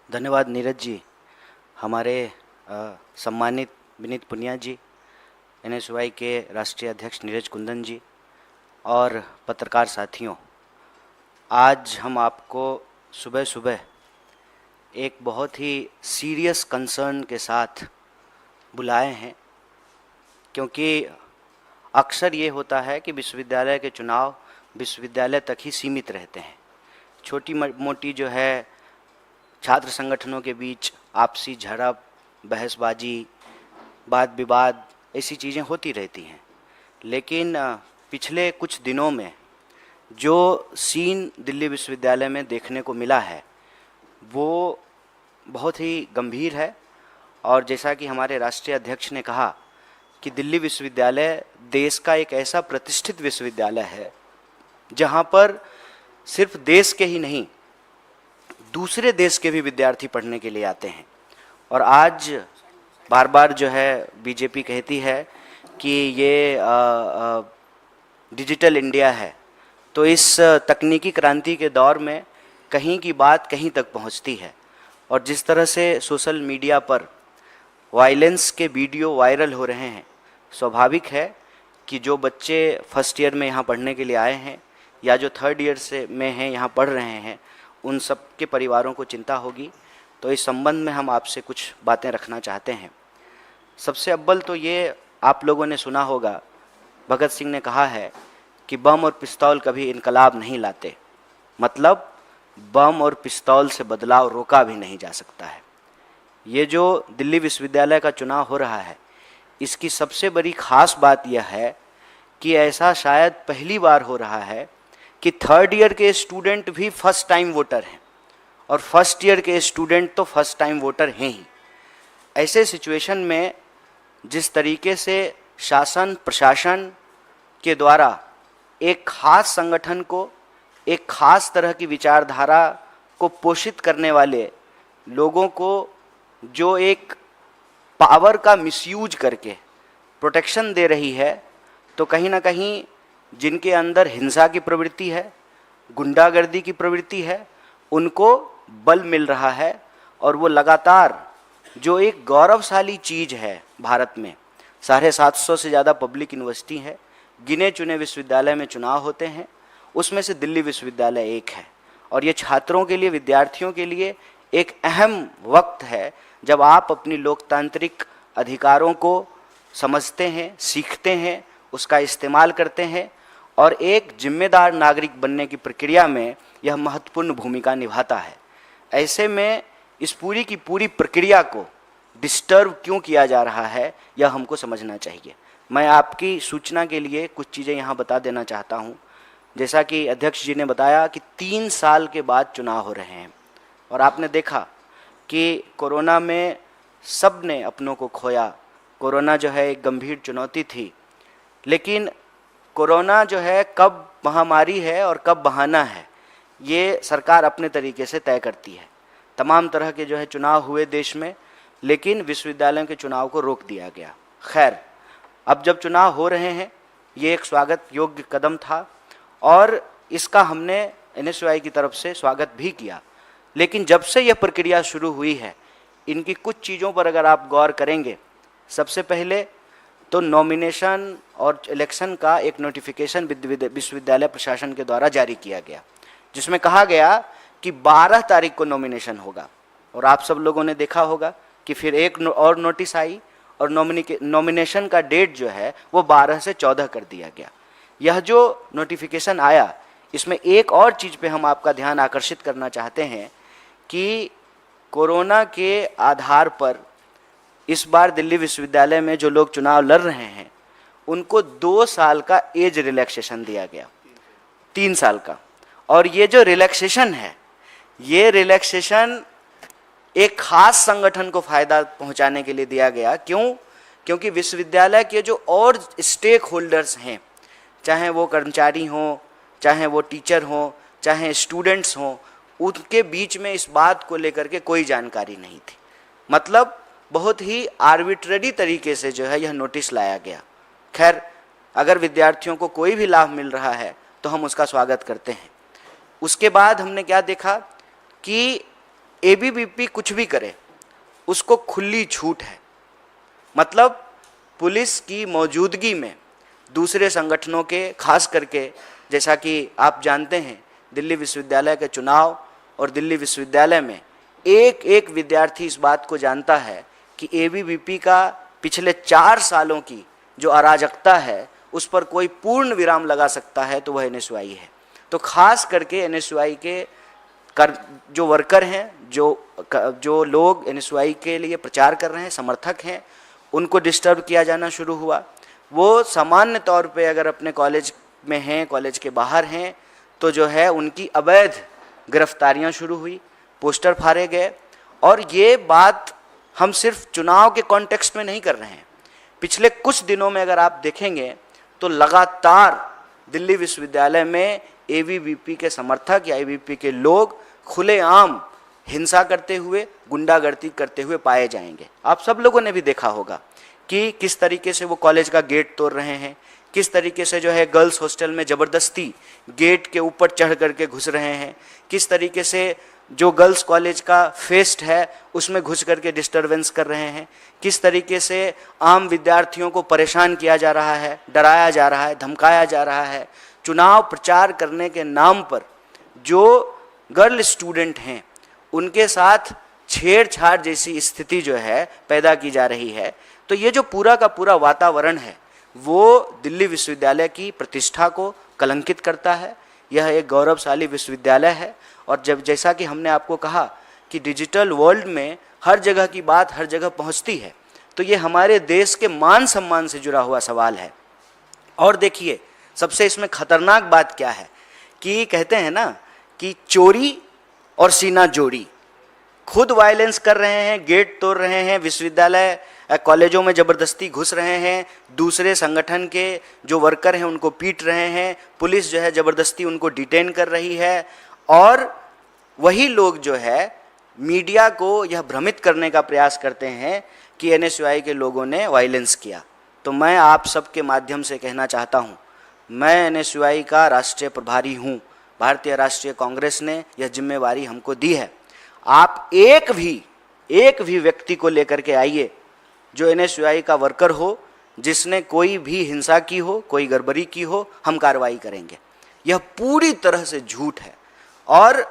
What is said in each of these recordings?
धन्यवाद नीरज जी। हमारे सम्मानित विनीत पुनिया जी, एनएसयूआई के राष्ट्रीय अध्यक्ष नीरज कुंदन जी और पत्रकार साथियों, आज हम आपको सुबह सुबह एक बहुत ही सीरियस कंसर्न के साथ बुलाए हैं, क्योंकि अक्सर ये होता है कि विश्वविद्यालय के चुनाव विश्वविद्यालय तक ही सीमित रहते हैं। छोटी मोटी जो है छात्र संगठनों के बीच आपसी झड़प, बहसबाजी, वाद विवाद, ऐसी चीज़ें होती रहती हैं। लेकिन पिछले कुछ दिनों में जो सीन दिल्ली विश्वविद्यालय में देखने को मिला है वो बहुत ही गंभीर है। और जैसा कि हमारे राष्ट्रीय अध्यक्ष ने कहा कि दिल्ली विश्वविद्यालय देश का एक ऐसा प्रतिष्ठित विश्वविद्यालय है जहाँ पर सिर्फ देश के ही नहीं, दूसरे देश के भी विद्यार्थी पढ़ने के लिए आते हैं। और आज बार बार जो है बीजेपी कहती है कि ये डिजिटल इंडिया है, तो इस तकनीकी क्रांति के दौर में कहीं की बात कहीं तक पहुंचती है। और जिस तरह से सोशल मीडिया पर वायलेंस के वीडियो वायरल हो रहे हैं, स्वाभाविक है कि जो बच्चे फर्स्ट ईयर में यहाँ पढ़ने के लिए आए हैं या जो थर्ड ईयर से में हैं यहाँ पढ़ रहे हैं, उन सब के परिवारों को चिंता होगी। तो इस संबंध में हम आपसे कुछ बातें रखना चाहते हैं। सबसे अव्वल तो ये आप लोगों ने सुना होगा, भगत सिंह ने कहा है कि बम और पिस्तौल कभी इनकलाब नहीं लाते, मतलब बम और पिस्तौल से बदलाव रोका भी नहीं जा सकता है। ये जो दिल्ली विश्वविद्यालय का चुनाव हो रहा है, इसकी सबसे बड़ी खास बात यह है कि ऐसा शायद पहली बार हो रहा है कि थर्ड ईयर के स्टूडेंट भी फर्स्ट टाइम वोटर हैं और फर्स्ट ईयर के स्टूडेंट तो फर्स्ट टाइम वोटर हैं ही। ऐसे सिचुएशन में जिस तरीके से शासन प्रशासन के द्वारा एक खास संगठन को, एक खास तरह की विचारधारा को पोषित करने वाले लोगों को जो एक पावर का मिसयूज करके प्रोटेक्शन दे रही है, तो कहीं ना कहीं जिनके अंदर हिंसा की प्रवृत्ति है, गुंडागर्दी की प्रवृत्ति है, उनको बल मिल रहा है। और वो लगातार जो एक गौरवशाली चीज़ है भारत में, 750 से ज़्यादा पब्लिक यूनिवर्सिटी है, गिने चुने विश्वविद्यालय में चुनाव होते हैं, उसमें से दिल्ली विश्वविद्यालय एक है। और ये छात्रों के लिए, विद्यार्थियों के लिए एक अहम वक्त है जब आप अपनी लोकतांत्रिक अधिकारों को समझते हैं, सीखते हैं, उसका इस्तेमाल करते हैं और एक जिम्मेदार नागरिक बनने की प्रक्रिया में यह महत्वपूर्ण भूमिका निभाता है। ऐसे में इस पूरी की पूरी प्रक्रिया को डिस्टर्ब क्यों किया जा रहा है, यह हमको समझना चाहिए। मैं आपकी सूचना के लिए कुछ चीज़ें यहाँ बता देना चाहता हूँ। जैसा कि अध्यक्ष जी ने बताया कि 3 साल के बाद चुनाव हो रहे हैं और आपने देखा कि कोरोना में सब ने अपनों को खोया। कोरोना जो है एक गंभीर चुनौती थी, लेकिन कोरोना जो है कब महामारी है और कब बहाना है, ये सरकार अपने तरीके से तय करती है। तमाम तरह के जो है चुनाव हुए देश में, लेकिन विश्वविद्यालयों के चुनाव को रोक दिया गया। खैर, अब जब चुनाव हो रहे हैं, ये एक स्वागत योग्य कदम था और इसका हमने एनएसयूआई की तरफ से स्वागत भी किया। लेकिन जब से यह प्रक्रिया शुरू हुई है, इनकी कुछ चीज़ों पर अगर आप गौर करेंगे, सबसे पहले तो नॉमिनेशन और इलेक्शन का एक नोटिफिकेशन विश्वविद्यालय प्रशासन के द्वारा जारी किया गया, जिसमें कहा गया कि 12 तारीख को नॉमिनेशन होगा। और आप सब लोगों ने देखा होगा कि फिर एक और नोटिस आई और नॉमिनेशन का डेट जो है वो 12 से 14 कर दिया गया। यह जो नोटिफिकेशन आया, इसमें एक और चीज़ पे हम आपका ध्यान आकर्षित करना चाहते हैं कि कोरोना के आधार पर इस बार दिल्ली विश्वविद्यालय में जो लोग चुनाव लड़ रहे हैं, उनको 2 साल का एज रिलैक्सेशन दिया गया, 3 साल का। और ये जो रिलैक्सेशन है, ये रिलैक्सेशन एक खास संगठन को फायदा पहुंचाने के लिए दिया गया। क्यों? क्योंकि विश्वविद्यालय के जो और स्टेक होल्डर्स हैं, चाहे वो कर्मचारी हों, चाहे वो टीचर हों, चाहे स्टूडेंट्स हों, उनके बीच में इस बात को लेकर के कोई जानकारी नहीं थी। मतलब बहुत ही आर्बिट्ररी तरीके से जो है यह नोटिस लाया गया। खैर, अगर विद्यार्थियों को कोई भी लाभ मिल रहा है तो हम उसका स्वागत करते हैं। उसके बाद हमने क्या देखा कि एबीवीपी कुछ भी करे उसको खुली छूट है। मतलब पुलिस की मौजूदगी में दूसरे संगठनों के, खास करके जैसा कि आप जानते हैं दिल्ली विश्वविद्यालय के चुनाव और दिल्ली विश्वविद्यालय में एक एक विद्यार्थी इस बात को जानता है कि एबीवीपी का पिछले 4 सालों की जो अराजकता है उस पर कोई पूर्ण विराम लगा सकता है तो वह एनएसयूआई है। तो खास करके एनएसयूआई के जो वर्कर हैं, जो लोग एनएसयूआई के लिए प्रचार कर रहे हैं, समर्थक हैं, उनको डिस्टर्ब किया जाना शुरू हुआ। वो सामान्य तौर पे अगर अपने कॉलेज में हैं, कॉलेज के बाहर हैं, तो जो है उनकी अवैध गिरफ्तारियां शुरू हुई, पोस्टर फाड़े गए। और ये बात हम सिर्फ चुनाव के कॉन्टेक्स्ट में नहीं कर रहे हैं। पिछले कुछ दिनों में अगर आप देखेंगे तो लगातार दिल्ली विश्वविद्यालय में एबीवीपी के समर्थक या एबीवीपी के लोग खुलेआम हिंसा करते हुए, गुंडागर्दी करते हुए पाए जाएंगे। आप सब लोगों ने भी देखा होगा कि किस तरीके से वो कॉलेज का गेट तोड़ रहे हैं, किस तरीके से जो है गर्ल्स हॉस्टल में ज़बरदस्ती गेट के ऊपर चढ़ करके घुस रहे हैं, किस तरीके से जो गर्ल्स कॉलेज का फेस्ट है उसमें घुस करके डिस्टरबेंस कर रहे हैं, किस तरीके से आम विद्यार्थियों को परेशान किया जा रहा है, डराया जा रहा है, धमकाया जा रहा है। चुनाव प्रचार करने के नाम पर जो गर्ल स्टूडेंट हैं उनके साथ छेड़छाड़ जैसी स्थिति जो है पैदा की जा रही है। तो ये जो पूरा का पूरा वातावरण है वो दिल्ली विश्वविद्यालय की प्रतिष्ठा को कलंकित करता है। यह एक गौरवशाली विश्वविद्यालय है और जैसा कि हमने आपको कहा कि डिजिटल वर्ल्ड में हर जगह की बात हर जगह पहुंचती है, तो ये हमारे देश के मान सम्मान से जुड़ा हुआ सवाल है। और देखिए सबसे इसमें खतरनाक बात क्या है कि कहते हैं ना कि चोरी और सीना जोड़ी, खुद वायलेंस कर रहे हैं, गेट तोड़ रहे हैं, विश्वविद्यालय कॉलेजों में ज़बरदस्ती घुस रहे हैं, दूसरे संगठन के जो वर्कर हैं उनको पीट रहे हैं, पुलिस जो है ज़बरदस्ती उनको डिटेन कर रही है। और वही लोग जो है मीडिया को यह भ्रमित करने का प्रयास करते हैं कि एनएसयूआई के लोगों ने वायलेंस किया। तो मैं आप सबके माध्यम से कहना चाहता हूँ, मैं एनएसयूआई का राष्ट्रीय प्रभारी हूँ। भारतीय राष्ट्रीय कांग्रेस ने यह जिम्मेवारी हमको दी है। आप एक भी व्यक्ति को लेकर के आइए जो एनएसयूआई का वर्कर हो, जिसने कोई भी हिंसा की हो, कोई गड़बड़ी की हो, हम कार्रवाई करेंगे। यह पूरी तरह से झूठ है। और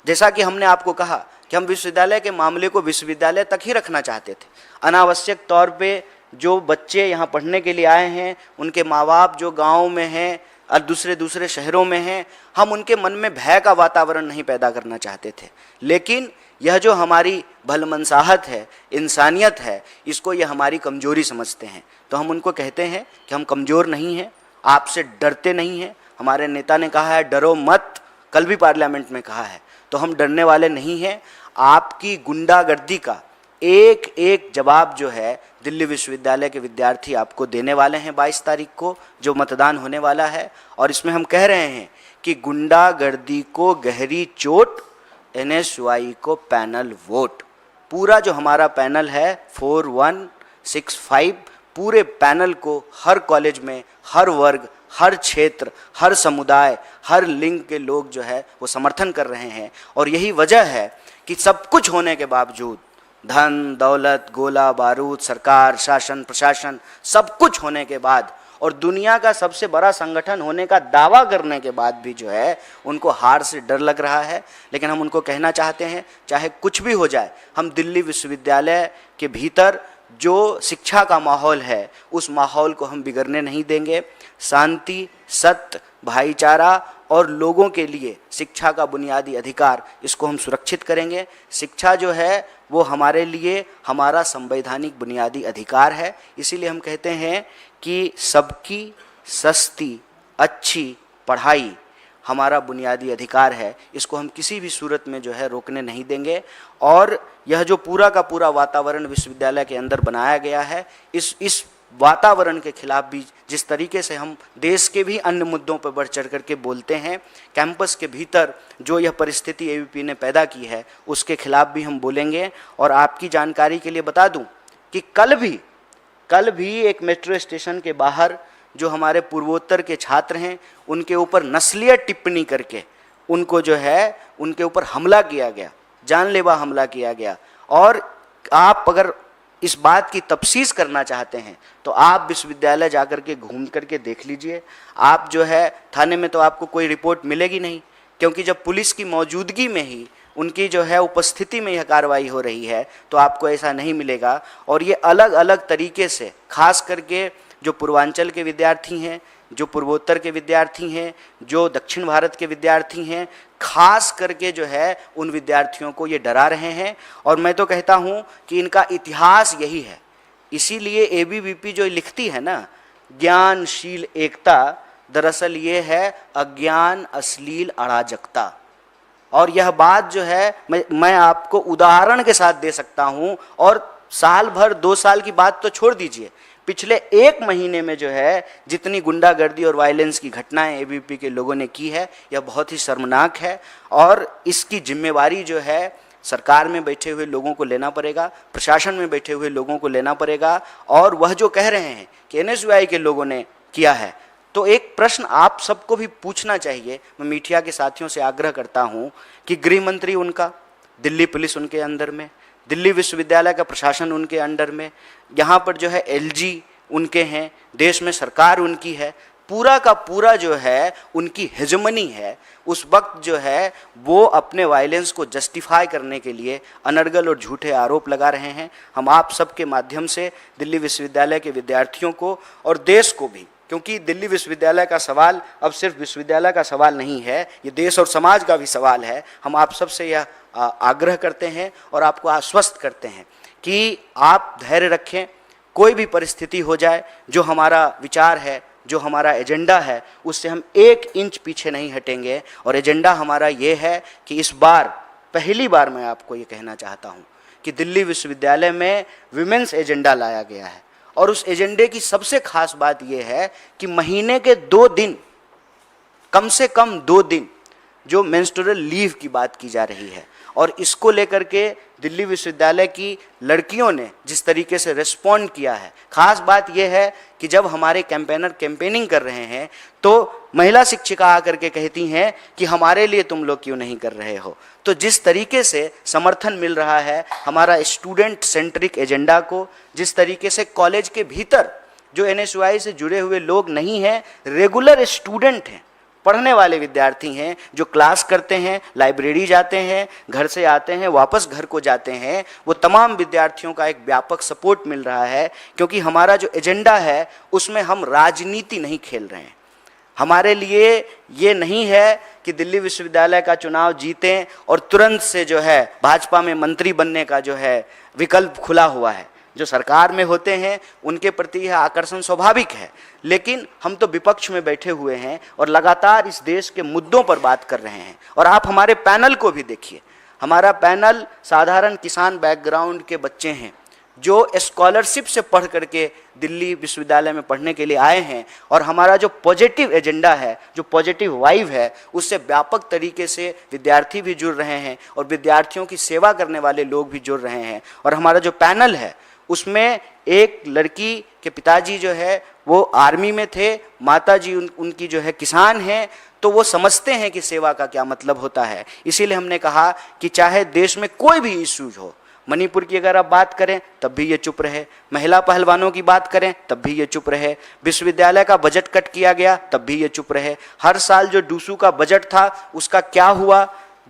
जैसा कि हमने आपको कहा कि हम विश्वविद्यालय के मामले को विश्वविद्यालय तक ही रखना चाहते थे। अनावश्यक तौर पे जो बच्चे यहाँ पढ़ने के लिए आए हैं, उनके माँ बाप जो गाँव में हैं और दूसरे शहरों में हैं, हम उनके मन में भय का वातावरण नहीं पैदा करना चाहते थे। लेकिन यह जो हमारी भलमनसाहत है, इंसानियत है, इसको यह हमारी कमजोरी समझते हैं। तो हम उनको कहते हैं कि हम कमज़ोर नहीं हैं, आपसे डरते नहीं हैं। हमारे नेता ने कहा है डरो मत, कल भी पार्लियामेंट में कहा है, तो हम डरने वाले नहीं हैं। आपकी गुंडागर्दी का एक एक जवाब जो है दिल्ली विश्वविद्यालय के विद्यार्थी आपको देने वाले हैं 22 तारीख को जो मतदान होने वाला है। और इसमें हम कह रहे हैं कि गुंडागर्दी को गहरी चोट, एनएसयूआई को पैनल वोट। पूरा जो हमारा पैनल है 4165, पूरे पैनल को हर कॉलेज में, हर वर्ग, हर क्षेत्र, हर समुदाय, हर लिंग के लोग जो है वो समर्थन कर रहे हैं। और यही वजह है कि सब कुछ होने के बावजूद, धन दौलत, गोला बारूद, सरकार, शासन प्रशासन, सब कुछ होने के बाद और दुनिया का सबसे बड़ा संगठन होने का दावा करने के बाद भी जो है उनको हार से डर लग रहा है। लेकिन हम उनको कहना चाहते हैं चाहे कुछ भी हो जाए, हम दिल्ली विश्वविद्यालय के भीतर जो शिक्षा का माहौल है उस माहौल को हम बिगड़ने नहीं देंगे। शांति, सत्य, भाईचारा और लोगों के लिए शिक्षा का बुनियादी अधिकार, इसको हम सुरक्षित करेंगे। शिक्षा जो है वो हमारे लिए हमारा संवैधानिक बुनियादी अधिकार है। इसीलिए हम कहते हैं कि सबकी सस्ती अच्छी पढ़ाई हमारा बुनियादी अधिकार है। इसको हम किसी भी सूरत में जो है रोकने नहीं देंगे। और यह जो पूरा का पूरा वातावरण विश्वविद्यालय के अंदर बनाया गया है, इस वातावरण के खिलाफ भी जिस तरीके से हम देश के भी अन्य मुद्दों पर बढ़ चढ़ करके बोलते हैं, कैंपस के भीतर जो यह परिस्थिति एबीवीपी ने पैदा की है उसके खिलाफ भी हम बोलेंगे। और आपकी जानकारी के लिए बता दूं कि कल भी एक मेट्रो स्टेशन के बाहर जो हमारे पूर्वोत्तर के छात्र हैं उनके ऊपर नस्लीय टिप्पणी करके उनको जो है उनके ऊपर हमला किया गया। जानलेवा हमला किया गया। और आप अगर इस बात की तफ्सीस करना चाहते हैं तो आप विश्वविद्यालय जाकर के घूम करके देख लीजिए। आप जो है थाने में तो आपको कोई रिपोर्ट मिलेगी नहीं, क्योंकि जब पुलिस की मौजूदगी में ही, उनकी जो है उपस्थिति में यह कार्रवाई हो रही है, तो आपको ऐसा नहीं मिलेगा। और ये अलग अलग तरीके से, खास करके जो पूर्वांचल के विद्यार्थी हैं, जो पूर्वोत्तर के विद्यार्थी हैं, जो दक्षिण भारत के विद्यार्थी हैं, खास करके जो है उन विद्यार्थियों को ये डरा रहे हैं। और मैं तो कहता हूँ कि इनका इतिहास यही है। इसीलिए एबीवीपी जो लिखती है ना, ज्ञानशील एकता, दरअसल ये है अज्ञान अश्लील अराजकता। और यह बात जो है मैं आपको उदाहरण के साथ दे सकता हूँ। और साल भर 2 साल की बात तो छोड़ दीजिए, पिछले 1 महीने में जो है जितनी गुंडागर्दी और वायलेंस की घटनाएं एबीवीपी के लोगों ने की है, यह बहुत ही शर्मनाक है। और इसकी जिम्मेवारी जो है सरकार में बैठे हुए लोगों को लेना पड़ेगा, प्रशासन में बैठे हुए लोगों को लेना पड़ेगा। और वह जो कह रहे हैं कि एनएसयूआई के लोगों ने किया है, तो एक प्रश्न आप सबको भी पूछना चाहिए। मैं मीडिया के साथियों से आग्रह करता हूं कि गृह मंत्री उनका, दिल्ली पुलिस उनके अंदर में, दिल्ली विश्वविद्यालय का प्रशासन उनके अंडर में, यहाँ पर जो है एलजी उनके हैं, देश में सरकार उनकी है, पूरा का पूरा जो है उनकी हेजमनी है। उस वक्त जो है वो अपने वायलेंस को जस्टिफाई करने के लिए अनर्गल और झूठे आरोप लगा रहे हैं। हम आप सबके माध्यम से दिल्ली विश्वविद्यालय के विद्यार्थियों को और देश को भी, क्योंकि दिल्ली विश्वविद्यालय का सवाल अब सिर्फ विश्वविद्यालय का सवाल नहीं है, ये देश और समाज का भी सवाल है। हम आप सबसे यह आग्रह करते हैं और आपको आश्वस्त करते हैं कि आप धैर्य रखें। कोई भी परिस्थिति हो जाए, जो हमारा विचार है, जो हमारा एजेंडा है, उससे हम 1 इंच पीछे नहीं हटेंगे। और एजेंडा हमारा ये है कि इस बार, पहली बार मैं आपको ये कहना चाहता हूँ कि दिल्ली विश्वविद्यालय में विमेंस एजेंडा लाया गया है। और उस एजेंडे की सबसे खास बात यह है कि महीने के 2 दिन, कम से कम 2 दिन जो मेंस्ट्रुअल लीव की बात की जा रही है, और इसको लेकर के दिल्ली विश्वविद्यालय की लड़कियों ने जिस तरीके से रिस्पॉन्ड किया है। खास बात यह है कि जब हमारे कैंपेनर कैंपेनिंग कर रहे हैं तो महिला शिक्षिका आकर के कहती हैं कि हमारे लिए तुम लोग क्यों नहीं कर रहे हो। तो जिस तरीके से समर्थन मिल रहा है हमारा स्टूडेंट सेंट्रिक एजेंडा को, जिस तरीके से कॉलेज के भीतर जो एनएसयूआई से जुड़े हुए लोग नहीं हैं, रेगुलर स्टूडेंट हैं, पढ़ने वाले विद्यार्थी हैं, जो क्लास करते हैं, लाइब्रेरी जाते हैं, घर से आते हैं, वापस घर को जाते हैं, वो तमाम विद्यार्थियों का एक व्यापक सपोर्ट मिल रहा है। क्योंकि हमारा जो एजेंडा है उसमें हम राजनीति नहीं खेल रहे हैं। हमारे लिए ये नहीं है कि दिल्ली विश्वविद्यालय का चुनाव जीतें और तुरंत से जो है भाजपा में मंत्री बनने का जो है विकल्प खुला हुआ है। जो सरकार में होते हैं उनके प्रति यह आकर्षण स्वाभाविक है, लेकिन हम तो विपक्ष में बैठे हुए हैं और लगातार इस देश के मुद्दों पर बात कर रहे हैं। और आप हमारे पैनल को भी देखिए, हमारा पैनल साधारण किसान बैकग्राउंड के बच्चे हैं जो स्कॉलरशिप से पढ़ करके दिल्ली विश्वविद्यालय में पढ़ने के लिए आए हैं। और हमारा जो पॉजिटिव एजेंडा है, जो पॉजिटिव वाइब है, उससे व्यापक तरीके से विद्यार्थी भी जुड़ रहे हैं और विद्यार्थियों की सेवा करने वाले लोग भी जुड़ रहे हैं। और हमारा जो पैनल है उसमें एक लड़की के पिताजी जो है वो आर्मी में थे, माताजी उनकी जो है किसान हैं, तो वो समझते हैं कि सेवा का क्या मतलब होता है। इसीलिए हमने कहा कि चाहे देश में कोई भी इश्यूज हो, मणिपुर की अगर आप बात करें तब भी ये चुप रहे, महिला पहलवानों की बात करें तब भी ये चुप रहे, विश्वविद्यालय का बजट कट किया गया तब भी ये चुप रहे, हर साल जो डूसू का बजट था उसका क्या हुआ,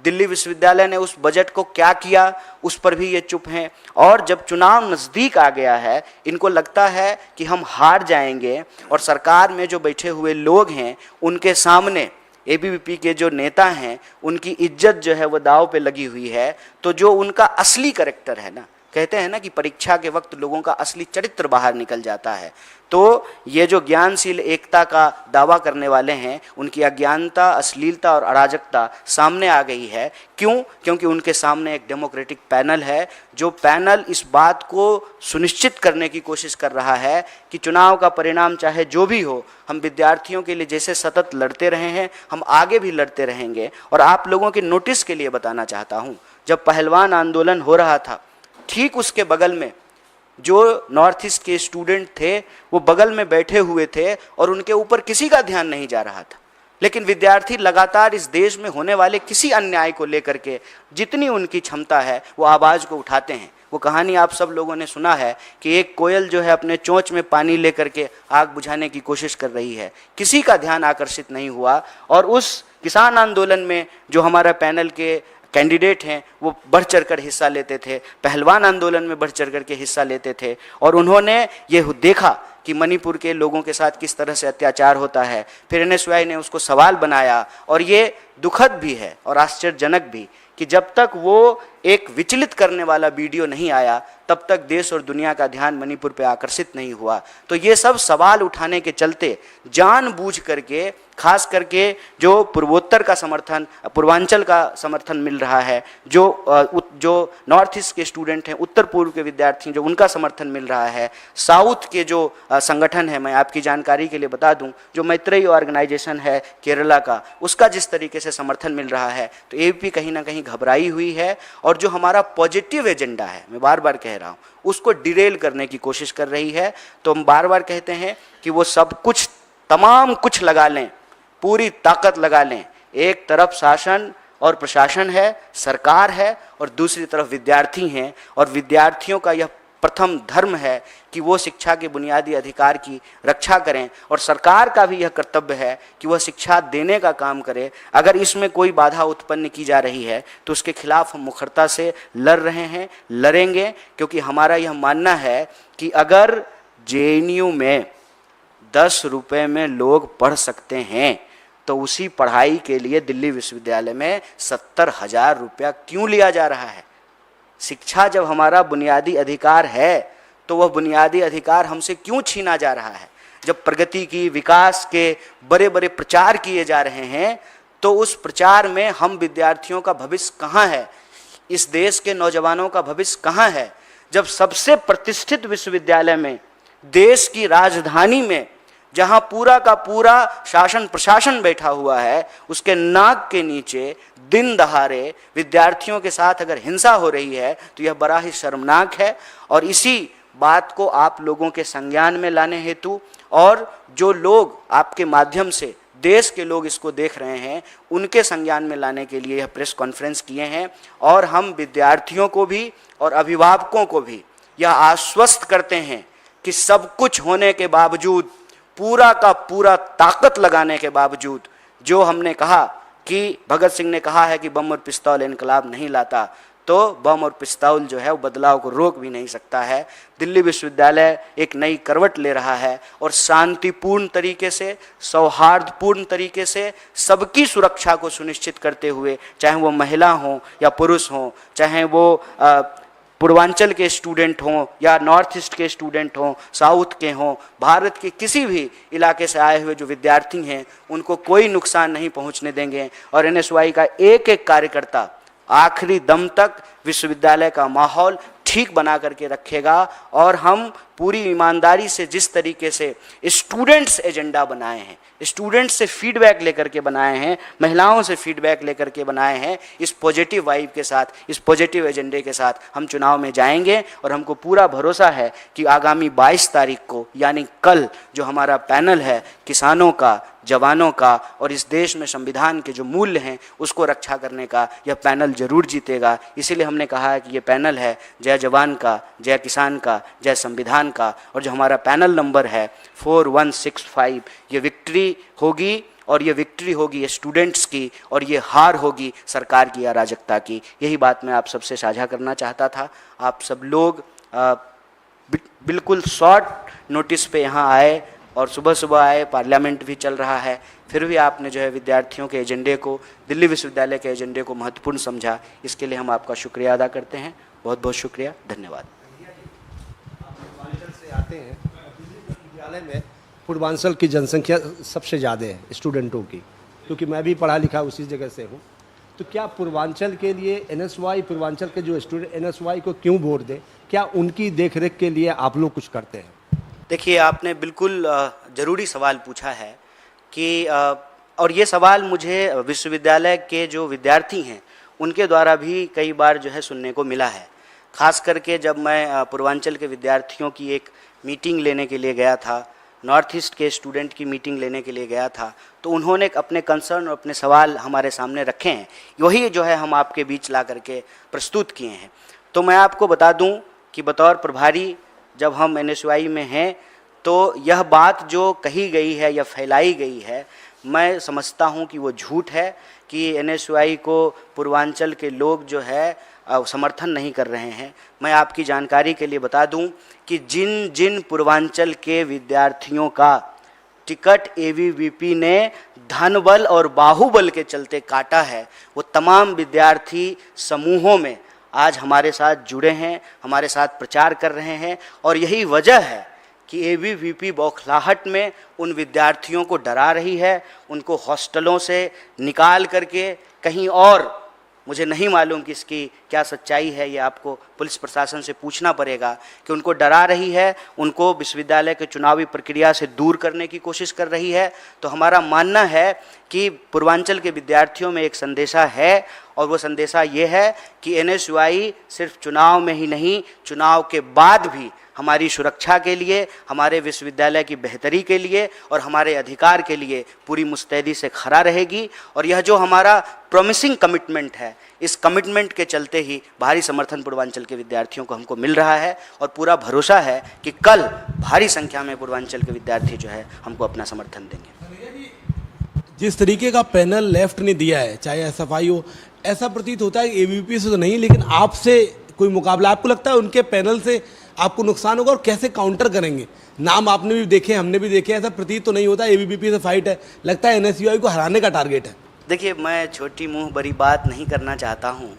दिल्ली विश्वविद्यालय ने उस बजट को क्या किया, उस पर भी ये चुप हैं। और जब चुनाव नज़दीक आ गया है, इनको लगता है कि हम हार जाएंगे और सरकार में जो बैठे हुए लोग हैं उनके सामने एबीवीपी के जो नेता हैं उनकी इज्जत जो है वो दांव पे लगी हुई है। तो जो उनका असली कैरेक्टर है ना, कहते हैं ना कि परीक्षा के वक्त लोगों का असली चरित्र बाहर निकल जाता है, तो ये जो ज्ञानशील एकता का दावा करने वाले हैं उनकी अज्ञानता, अश्लीलता और अराजकता सामने आ गई है। क्यों? क्योंकि उनके सामने एक डेमोक्रेटिक पैनल है, जो पैनल इस बात को सुनिश्चित करने की कोशिश कर रहा है कि चुनाव का परिणाम चाहे जो भी हो, हम विद्यार्थियों के लिए जैसे सतत लड़ते रहे हैं हम आगे भी लड़ते रहेंगे। और आप लोगों के नोटिस के लिए बताना चाहता हूँ, जब पहलवान आंदोलन हो रहा था ठीक उसके बगल में जो नॉर्थ ईस्ट के स्टूडेंट थे वो बगल में बैठे हुए थे और उनके ऊपर किसी का ध्यान नहीं जा रहा था। लेकिन विद्यार्थी लगातार इस देश में होने वाले किसी अन्याय को लेकर के जितनी उनकी क्षमता है वो आवाज़ को उठाते हैं। वो कहानी आप सब लोगों ने सुना है कि एक कोयल जो है अपने चोंच में पानी लेकर के आग बुझाने की कोशिश कर रही है, किसी का ध्यान आकर्षित नहीं हुआ। और उस किसान आंदोलन में जो हमारा पैनल के कैंडिडेट हैं वो बढ़ चढ़कर हिस्सा लेते थे, पहलवान आंदोलन में बढ़ चढ़ करके हिस्सा लेते थे, और उन्होंने ये देखा कि मणिपुर के लोगों के साथ किस तरह से अत्याचार होता है। फिर एनएसयूआई ने उसको सवाल बनाया, और ये दुखद भी है और आश्चर्यजनक भी कि जब तक वो एक विचलित करने वाला वीडियो नहीं आया तब तक देश और दुनिया का ध्यान मणिपुर पे आकर्षित नहीं हुआ। तो ये सब सवाल उठाने के चलते जानबूझ करके, खास करके जो पूर्वोत्तर का समर्थन, पूर्वांचल का समर्थन मिल रहा है, जो नॉर्थ ईस्ट के स्टूडेंट हैं, उत्तर पूर्व के विद्यार्थी जो उनका समर्थन मिल रहा है, साउथ के जो संगठन है, मैं आपकी जानकारी के लिए बता दूं, जो मैत्रेयी ऑर्गेनाइजेशन है केरला का, उसका जिस तरीके से समर्थन मिल रहा है, तो एबीपी कहीं ना कहीं घबराई हुई है और जो हमारा पॉजिटिव एजेंडा है, मैं बार बार कह रहा हूँ, उसको डिरेल करने की कोशिश कर रही है। तो हम बार बार कहते हैं कि वो सब कुछ, तमाम कुछ लगा लें, पूरी ताकत लगा लें। एक तरफ शासन और प्रशासन है, सरकार है, और दूसरी तरफ विद्यार्थी हैं, और विद्यार्थियों का यह प्रथम धर्म है कि वो शिक्षा के बुनियादी अधिकार की रक्षा करें, और सरकार का भी यह कर्तव्य है कि वह शिक्षा देने का काम करे। अगर इसमें कोई बाधा उत्पन्न की जा रही है तो उसके खिलाफ हम मुखरता से लड़ रहे हैं, लड़ेंगे, क्योंकि हमारा यह मानना है कि अगर जेएनयू में 10 रुपये में लोग पढ़ सकते हैं तो उसी पढ़ाई के लिए दिल्ली विश्वविद्यालय में 70,000 रुपया क्यों लिया जा रहा है? शिक्षा जब हमारा बुनियादी अधिकार है तो वह बुनियादी अधिकार हमसे क्यों छीना जा रहा है? जब प्रगति की, विकास के बड़े बड़े प्रचार किए जा रहे हैं तो उस प्रचार में हम विद्यार्थियों का भविष्य कहाँ है? इस देश के नौजवानों का भविष्य कहाँ है? जब सबसे प्रतिष्ठित विश्वविद्यालय में, देश की राजधानी में, जहां पूरा का पूरा शासन प्रशासन बैठा हुआ है, उसके नाक के नीचे दिन दहाड़े विद्यार्थियों के साथ अगर हिंसा हो रही है तो यह बड़ा ही शर्मनाक है। और इसी बात को आप लोगों के संज्ञान में लाने हेतु, और जो लोग आपके माध्यम से, देश के लोग इसको देख रहे हैं, उनके संज्ञान में लाने के लिए यह प्रेस कॉन्फ्रेंस किए हैं। और हम विद्यार्थियों को भी और अभिभावकों को भी यह आश्वस्त करते हैं कि सब कुछ होने के बावजूद, पूरा का पूरा ताकत लगाने के बावजूद, जो हमने कहा कि भगत सिंह ने कहा है कि बम और पिस्तौल इनकलाब नहीं लाता, तो बम और पिस्तौल जो है वो बदलाव को रोक भी नहीं सकता है। दिल्ली विश्वविद्यालय एक नई करवट ले रहा है और शांतिपूर्ण तरीके से, सौहार्दपूर्ण तरीके से सबकी सुरक्षा को सुनिश्चित करते हुए, चाहे वो महिला हो या पुरुष हो, चाहे वो पूर्वांचल के स्टूडेंट हों या नॉर्थ ईस्ट के स्टूडेंट हों, साउथ के हों, भारत के किसी भी इलाके से आए हुए जो विद्यार्थी हैं, उनको कोई नुकसान नहीं पहुंचने देंगे। और एनएसयूआई का एक एक कार्यकर्ता आखिरी दम तक विश्वविद्यालय का माहौल ठीक बना करके रखेगा। और हम पूरी ईमानदारी से, जिस तरीके से स्टूडेंट्स एजेंडा बनाए हैं, स्टूडेंट्स से फीडबैक लेकर के बनाए हैं, महिलाओं से फीडबैक लेकर के बनाए हैं, इस पॉजिटिव वाइब के साथ, इस पॉजिटिव एजेंडे के साथ हम चुनाव में जाएंगे। और हमको पूरा भरोसा है कि आगामी 22 तारीख को, यानी कल, जो हमारा पैनल है किसानों का, जवानों का और इस देश में संविधान के जो मूल्य हैं उसको रक्षा करने का, यह पैनल जरूर जीतेगा। इसीलिए हमने कहा है कि ये पैनल है जय जवान का, जय किसान का, जय संविधान का। और जो हमारा पैनल नंबर है 4165, ये विक्ट्री होगी, और ये विक्ट्री होगी ये स्टूडेंट्स की, और ये हार होगी सरकार की अराजकता की। यही बात मैं आप सबसे साझा करना चाहता था। आप सब लोग बिल्कुल शॉर्ट नोटिस पे यहाँ आए और सुबह सुबह आए, पार्लियामेंट भी चल रहा है, फिर भी आपने जो है विद्यार्थियों के एजेंडे को, दिल्ली विश्वविद्यालय के एजेंडे को महत्वपूर्ण समझा। इसके लिए हम आपका शुक्रिया अदा करते हैं। बहुत बहुत शुक्रिया, धन्यवाद। पूर्वांचल से आते हैं, दिल्ली विश्वविद्यालय में पूर्वांचल की जनसंख्या सबसे ज़्यादा है स्टूडेंटों की, क्योंकि मैं भी पढ़ा लिखा उसी जगह से हूँ। तो क्या पूर्वांचल के लिए एनएसयूआई, पूर्वांचल के जो स्टूडेंट एनएसयूआई को क्यों वोट दें? क्या उनकी देखरेख के लिए आप लोग कुछ करते हैं? देखिए, आपने बिल्कुल ज़रूरी सवाल पूछा है कि और ये सवाल मुझे विश्वविद्यालय के जो विद्यार्थी हैं उनके द्वारा भी कई बार जो है सुनने को मिला है। खास करके जब मैं पूर्वांचल के विद्यार्थियों की एक मीटिंग लेने के लिए गया था, नॉर्थ ईस्ट के स्टूडेंट की मीटिंग लेने के लिए गया था, तो उन्होंने अपने कंसर्न और अपने सवाल हमारे सामने रखे हैं, वही जो है हम आपके बीच ला करके प्रस्तुत किए हैं। तो मैं आपको बता दूं कि बतौर प्रभारी जब हम NSUI में हैं तो यह बात जो कही गई है या फैलाई गई है, मैं समझता हूं कि वो झूठ है कि NSUI को पूर्वांचल के लोग जो है समर्थन नहीं कर रहे हैं। मैं आपकी जानकारी के लिए बता दूं कि जिन जिन पूर्वांचल के विद्यार्थियों का टिकट ABVP ने धनबल और बाहुबल के चलते काटा है, वो तमाम विद्यार्थी समूहों में आज हमारे साथ जुड़े हैं, हमारे साथ प्रचार कर रहे हैं। और यही वजह है कि ABVP बौखलाहट में उन विद्यार्थियों को डरा रही है, उनको हॉस्टलों से निकाल करके कहीं और, मुझे नहीं मालूम कि इसकी क्या सच्चाई है, ये आपको पुलिस प्रशासन से पूछना पड़ेगा, कि उनको डरा रही है, उनको विश्वविद्यालय के चुनावी प्रक्रिया से दूर करने की कोशिश कर रही है। तो हमारा मानना है कि पूर्वांचल के विद्यार्थियों में एक संदेशा है, और वो संदेशा ये है कि NSUI सिर्फ चुनाव में ही नहीं, चुनाव के बाद भी हमारी सुरक्षा के लिए, हमारे विश्वविद्यालय की बेहतरी के लिए और हमारे अधिकार के लिए पूरी मुस्तैदी से खड़ा रहेगी। और यह जो हमारा प्रॉमिसिंग कमिटमेंट है, इस कमिटमेंट के चलते ही भारी समर्थन पूर्वांचल के विद्यार्थियों को हमको मिल रहा है, और पूरा भरोसा है कि कल भारी संख्या में पूर्वांचल के विद्यार्थी जो है हमको अपना समर्थन देंगे। जिस तरीके का पैनल लेफ्ट ने दिया है, चाहे SFI हो, ऐसा प्रतीत होता है कि ABVP से तो नहीं, लेकिन आपसे कोई मुकाबला, आपको लगता है उनके पैनल से आपको नुकसान होगा, और कैसे काउंटर करेंगे? नाम आपने भी देखे, हमने भी देखे, ऐसा प्रतीत तो नहीं होता ABVP से फाइट है, लगता है NSUI को हराने का टारगेट है। देखिए, मैं छोटी मुंह बड़ी बात नहीं करना चाहता हूँ।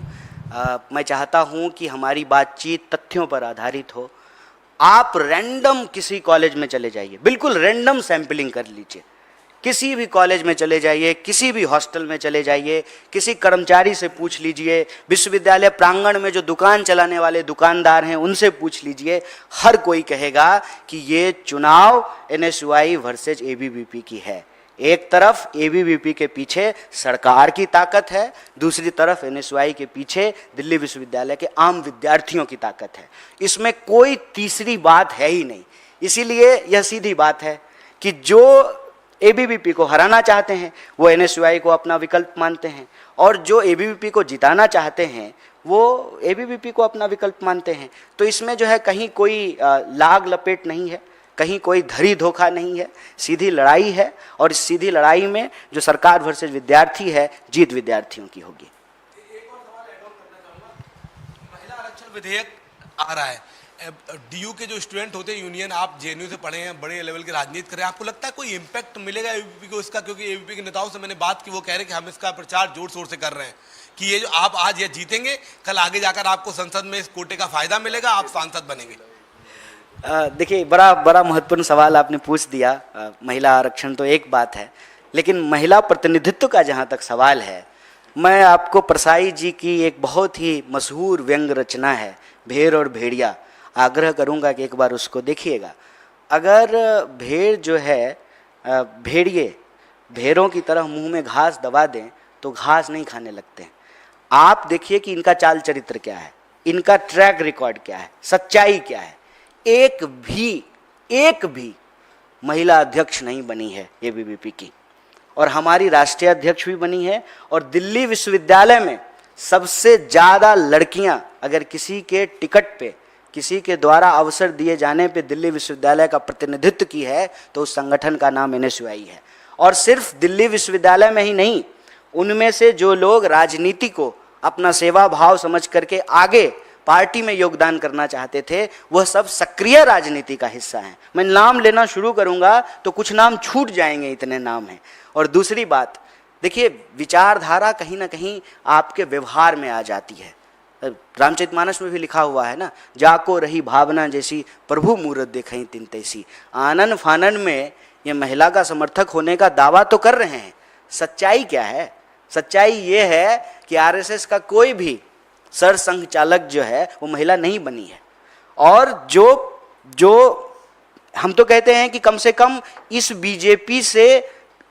मैं चाहता हूँ कि हमारी बातचीत तथ्यों पर आधारित हो। आप रैंडम किसी कॉलेज में चले जाइए, बिल्कुल रैंडम सैंपलिंग कर लीजिए, किसी भी कॉलेज में चले जाइए, किसी भी हॉस्टल में चले जाइए, किसी कर्मचारी से पूछ लीजिए, विश्वविद्यालय प्रांगण में जो दुकान चलाने वाले दुकानदार हैं उनसे पूछ लीजिए, हर कोई कहेगा कि ये चुनाव NSUI वर्सेज ABVP की है। एक तरफ ABVP के पीछे सरकार की ताकत है, दूसरी तरफ NSUI के पीछे दिल्ली विश्वविद्यालय के आम विद्यार्थियों की ताकत है। इसमें कोई तीसरी बात है ही नहीं। इसीलिए यह सीधी बात है कि जो ABVP को हराना चाहते हैं वो NSUI को अपना विकल्प मानते हैं, और जो ABVP को जिताना चाहते हैं वो ABVP को अपना विकल्प मानते हैं। तो इसमें जो है कहीं कोई लाग लपेट नहीं है, कहीं कोई धरी धोखा नहीं है, सीधी लड़ाई है, और इस सीधी लड़ाई में जो सरकार वर्सेज विद्यार्थी है, जीत विद्यार्थियों की होगी। एक और सवाल ऐड ऑन करना चाहूंगा, महिला आरक्षण विधेयक आ रहा है, DU के जो स्टूडेंट होते हैं यूनियन, आप JNU से पढ़े हैं, बड़े लेवल की राजनीति कर रहे हैं, आपको लगता है कोई इम्पैक्ट मिलेगा ABVP को इसका? क्योंकि ABVP के नेताओं से मैंने बात की, वो कह रहे हैं कि हम इसका प्रचार जोर शोर से कर रहे हैं कि ये जो आप आज ये जीतेंगे, कल आगे जाकर आपको संसद में इस कोटे का फायदा मिलेगा, आप सांसद बनेंगे। देखिए, बड़ा महत्वपूर्ण सवाल आपने पूछ दिया। महिला आरक्षण तो एक बात है, लेकिन महिला प्रतिनिधित्व का जहाँ तक सवाल है, मैं आपको परसाई जी की एक बहुत ही मशहूर व्यंग रचना है, भेड़ और भेड़िया, आग्रह करूँगा कि एक बार उसको देखिएगा। अगर भेड़ जो है, भेड़िए भेड़ों की तरह मुंह में घास दबा दें तो घास नहीं खाने लगते हैं। आप देखिए कि इनका चाल चरित्र क्या है, इनका ट्रैक रिकॉर्ड क्या है, सच्चाई क्या है। एक भी महिला अध्यक्ष नहीं बनी है ABVP की, और हमारी राष्ट्रीय अध्यक्ष भी बनी है। और दिल्ली विश्वविद्यालय में सबसे ज़्यादा लड़कियां अगर किसी के टिकट पे, किसी के द्वारा अवसर दिए जाने पे दिल्ली विश्वविद्यालय का प्रतिनिधित्व की है तो उस संगठन का नाम NSUI है। और सिर्फ दिल्ली विश्वविद्यालय में ही नहीं, उनमें से जो लोग राजनीति को अपना सेवा भाव समझ करके आगे पार्टी में योगदान करना चाहते थे, वह सब सक्रिय राजनीति का हिस्सा हैं। मैं नाम लेना शुरू करूंगा तो कुछ नाम छूट जाएंगे, इतने नाम हैं। और दूसरी बात, देखिए, विचारधारा कहीं ना कहीं आपके व्यवहार में आ जाती है। रामचरितमानस में भी लिखा हुआ है ना, जाको रही भावना जैसी प्रभु मूरत देखई तिन तैसी। आनन फानन में ये महिला का समर्थक होने का दावा तो कर रहे हैं, सच्चाई क्या है? सच्चाई ये है कि RSS का कोई भी सरसंघ चालक जो है वो महिला नहीं बनी है। और जो हम तो कहते हैं कि कम से कम इस बीजेपी से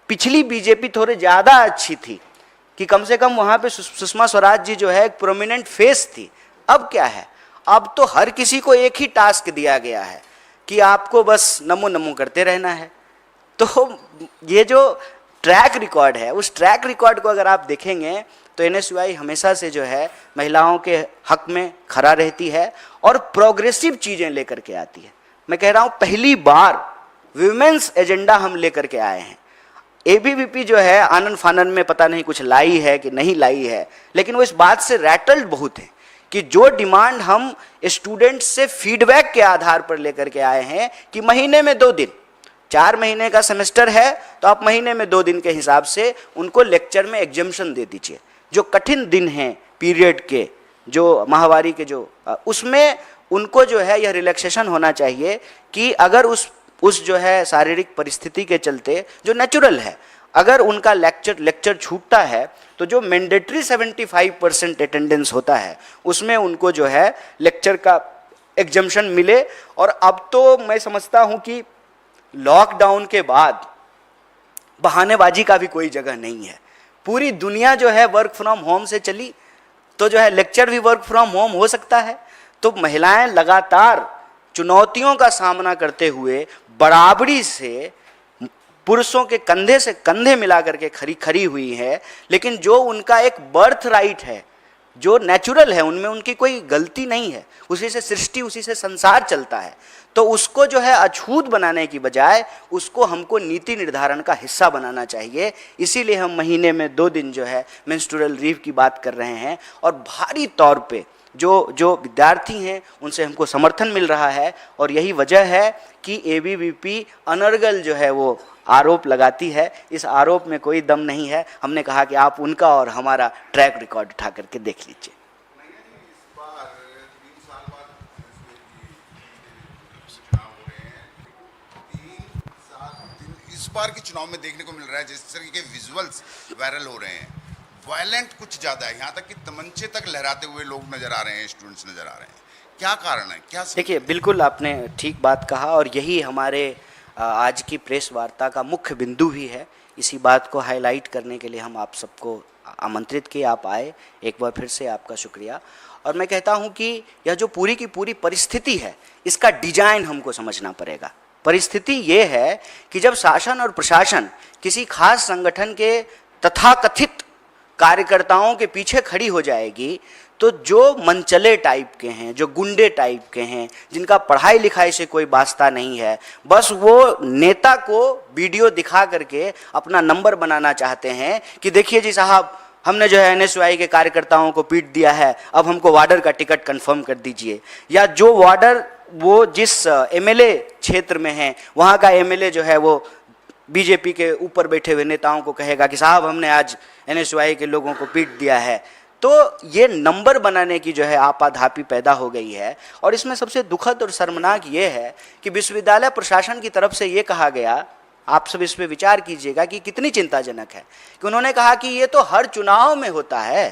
पिछली बीजेपी थोड़ी ज़्यादा अच्छी थी, कि कम से कम वहाँ पे सुषमा स्वराज जी जो है एक प्रोमिनेंट फेस थी। अब क्या है, अब तो हर किसी को एक ही टास्क दिया गया है कि आपको बस नमो नमो करते रहना है। तो ये जो ट्रैक रिकॉर्ड है, उस ट्रैक रिकॉर्ड को अगर आप देखेंगे तो एनएसयूआई हमेशा से जो है महिलाओं के हक में खड़ा रहती है और प्रोग्रेसिव चीज़ें लेकर के आती है। मैं कह रहा हूँ पहली बार विमेंस एजेंडा हम लेकर के आए हैं। एबीवीपी जो है आनन फानन में पता नहीं कुछ लाई है कि नहीं लाई है, लेकिन वो इस बात से रैटल्ड बहुत है कि जो डिमांड हम स्टूडेंट से फीडबैक के आधार पर लेकर के आए हैं कि महीने में 2 दिन, 4 महीने का सेमेस्टर है तो आप महीने में 2 दिन के हिसाब से उनको लेक्चर में एग्जम्पशन दे दीजिए। जो कठिन दिन हैं पीरियड के, जो माहवारी के, जो उसमें उनको जो है यह रिलैक्सेशन होना चाहिए कि अगर उस जो है शारीरिक परिस्थिति के चलते जो नेचुरल है, अगर उनका लेक्चर छूटता है तो जो मैंडेटरी 75% अटेंडेंस होता है उसमें उनको जो है लेक्चर का एग्जम्पशन मिले। और अब तो मैं समझता हूं कि लॉकडाउन के बाद बहानेबाजी का भी कोई जगह नहीं है। पूरी दुनिया जो है वर्क फ्रॉम होम से चली, तो जो है लेक्चर भी वर्क फ्रॉम होम हो सकता है। तो महिलाएं लगातार चुनौतियों का सामना करते हुए बराबरी से पुरुषों के कंधे से कंधे मिला करके खड़ी हुई है। लेकिन जो उनका एक बर्थ राइट है, जो नेचुरल है, उनमें उनकी कोई गलती नहीं है, उसी से सृष्टि, उसी से संसार चलता है। तो उसको जो है अछूत बनाने की बजाय उसको हमको नीति निर्धारण का हिस्सा बनाना चाहिए। इसीलिए हम महीने में 2 दिन जो है मेंस्ट्रुअल लीव की बात कर रहे हैं। और भारी तौर पे जो विद्यार्थी हैं उनसे हमको समर्थन मिल रहा है। और यही वजह है कि एबीवीपी अनर्गल जो है वो आरोप लगाती है। इस आरोप में कोई दम नहीं है। हमने कहा कि आप उनका और हमारा ट्रैक रिकॉर्ड उठा करके देख लीजिए। इस बार के चुनाव में देखने को मिल रहा है जिस तरह के विजुअल्स वायरल हो रहे हैं, वायलेंट कुछ ज़्यादा है। यहाँ तक कि तमंचे तक लहराते हुए लोग नज़र आ रहे हैं, स्टूडेंट्स नज़र आ रहे हैं। क्या कारण है, क्या? देखिए, बिल्कुल आपने ठीक बात कहा और यही हमारे आज की प्रेस वार्ता का मुख्य बिंदु भी है। इसी बात को हाईलाइट करने के लिए हम आप सबको आमंत्रित किए, आप आए। एक बार फिर से आपका शुक्रिया। और मैं कहता हूँ कि यह जो पूरी की पूरी परिस्थिति है, इसका डिजाइन हमको समझना पड़ेगा। परिस्थिति ये है कि जब शासन और प्रशासन किसी खास संगठन के तथाकथित कार्यकर्ताओं के पीछे खड़ी हो जाएगी, तो जो मनचले टाइप के हैं, जो गुंडे टाइप के हैं, जिनका पढ़ाई लिखाई से कोई वास्ता नहीं है, बस वो नेता को वीडियो दिखा करके अपना नंबर बनाना चाहते हैं कि देखिए जी साहब, हमने जो है एनएसयूआई के कार्यकर्ताओं को पीट दिया है, अब हमको वार्डर का टिकट कंफर्म कर दीजिए। या जो वार्डर वो जिस एमएलए क्षेत्र में है, वहाँ का एमएलए जो है वो बीजेपी के ऊपर बैठे हुए नेताओं को कहेगा कि साहब हमने आज एनएसयूआई के लोगों को पीट दिया है। तो ये नंबर बनाने की जो है आपाधापी पैदा हो गई है। और इसमें सबसे दुखद और शर्मनाक ये है कि विश्वविद्यालय प्रशासन की तरफ से ये कहा गया, आप सब इस पे विचार कीजिएगा कि कितनी चिंताजनक है, कि उन्होंने कहा कि ये तो हर चुनाव में होता है,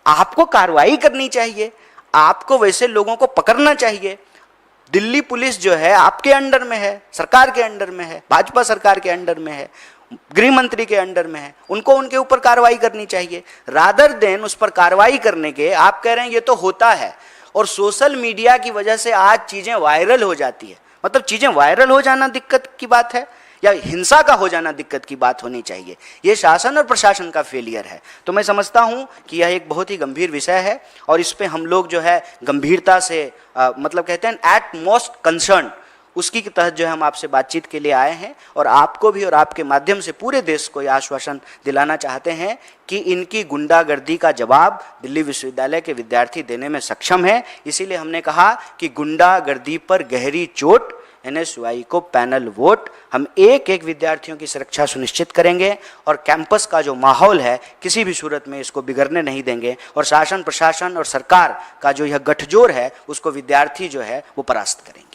आपको कार्रवाई करनी चाहिए, आपको वैसे लोगों को पकड़ना चाहिए। दिल्ली पुलिस जो है आपके अंडर में है, सरकार के अंडर में है, भाजपा सरकार के अंडर में है, गृह मंत्री के अंडर में है, उनको उनके ऊपर कार्रवाई करनी चाहिए। रादर देन उस पर कार्रवाई करने के आप कह रहे हैं ये तो होता है। और सोशल मीडिया की वजह से आज चीज़ें वायरल हो जाती है। मतलब चीज़ें वायरल हो जाना दिक्कत की बात है या हिंसा का हो जाना दिक्कत की बात होनी चाहिए? ये शासन और प्रशासन का फेलियर है। तो मैं समझता हूँ कि यह एक बहुत ही गंभीर विषय है और इस पे हम लोग जो है गंभीरता से मतलब कहते हैं एट मोस्ट कंसर्न, उसकी के तहत जो है हम आपसे बातचीत के लिए आए हैं। और आपको भी और आपके माध्यम से पूरे देश को यह आश्वासन दिलाना चाहते हैं कि इनकी गुंडागर्दी का जवाब दिल्ली विश्वविद्यालय के विद्यार्थी देने में सक्षम है। इसीलिए हमने कहा कि गुंडागर्दी पर गहरी चोट, एनएसयूआई को पैनल वोट। हम एक एक विद्यार्थियों की सुरक्षा सुनिश्चित करेंगे और कैंपस का जो माहौल है किसी भी सूरत में इसको बिगड़ने नहीं देंगे। और शासन प्रशासन और सरकार का जो यह गठजोड़ है उसको विद्यार्थी जो है वो परास्त करेंगे।